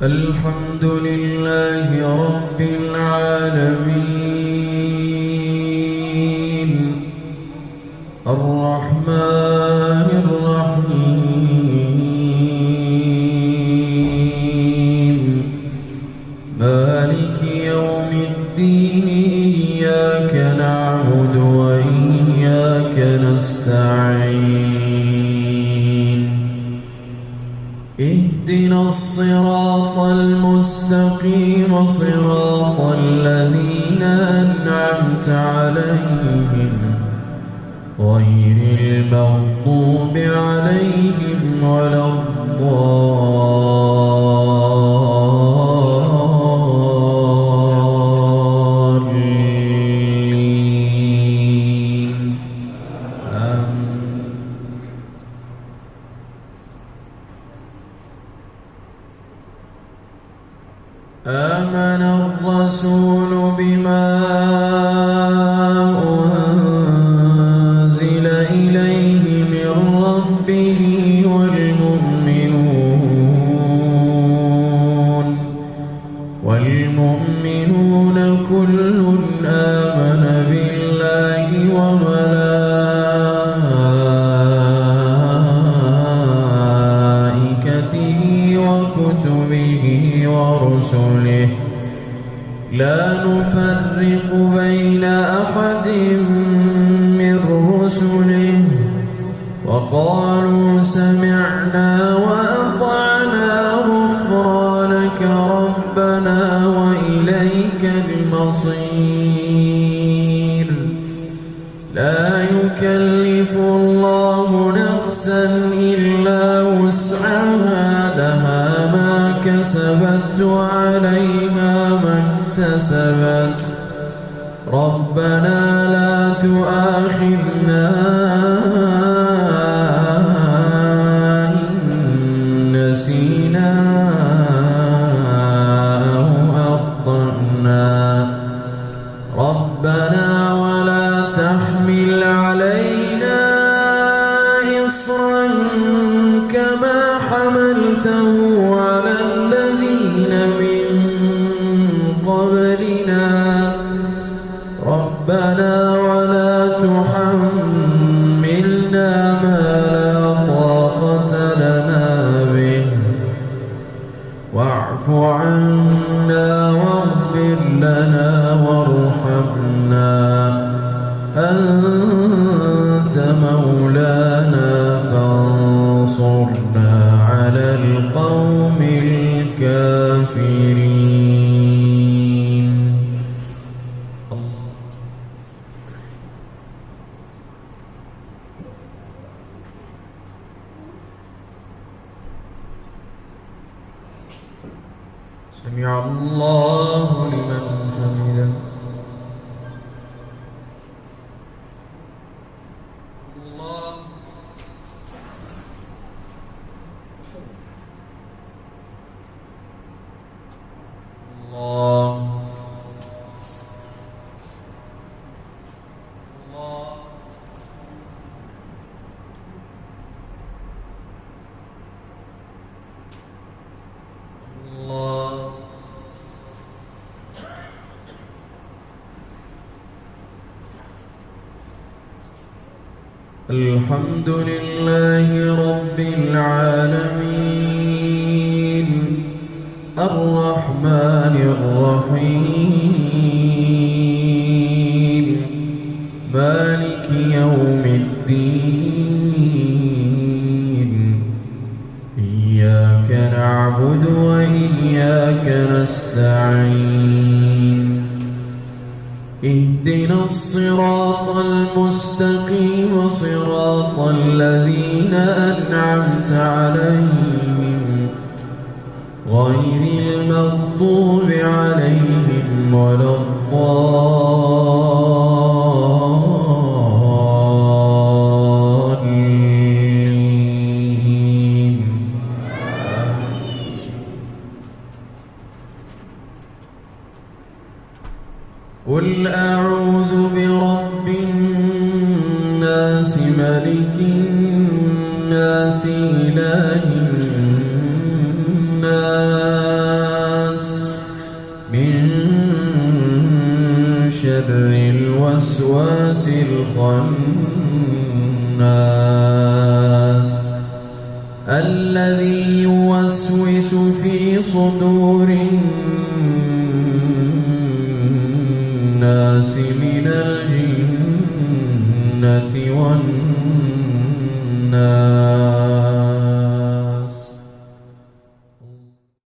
الحمد لله رب العالمين الرحمن الرحيم مالك يوم الدين إياك نعبد وإياك نستعين اهدنا الصراط المستقيم صراط الذين أنعمت عليهم غير المغضوب عليهم ولا الضالين آمن الرسول بما أنزل إليه من ربه والمؤمنون كل آمن بالله وملائكته وكتبه ورسله لا نفرق بين أحد من رسله وقالوا سمعنا وأطعنا غفرانك ربنا وإليك المصير لا يكلف الله نفسا إلا وسعها لها ما كسبت وعليها ما اكتسبت ربنا لا تؤاخذنا إن نسينا أو أخطأنا ربنا ولا تحمل علينا إصرا كما حملته على الذين من قبلنا ربنا ولا تحملنا ما لا طاقة لنا به واعف عنا واغفر لنا وارحمنا أنت مولانا فانصرنا على القوم الكافرين سمع الله لمن حمده الله الله الحمد لله رب العالمين الرحمن الرحيم مالك يوم الدين إياك نعبد وإياك نستعين اهدنا الصراط المستقيم صراط الذين أنعمت عليهم غير المغضوب عليهم ولا الضالين قل أعوذ برب الناس ملك الناس إله الناس الوسواس الخناس الذي يوسوس في صدور الناس من الجنة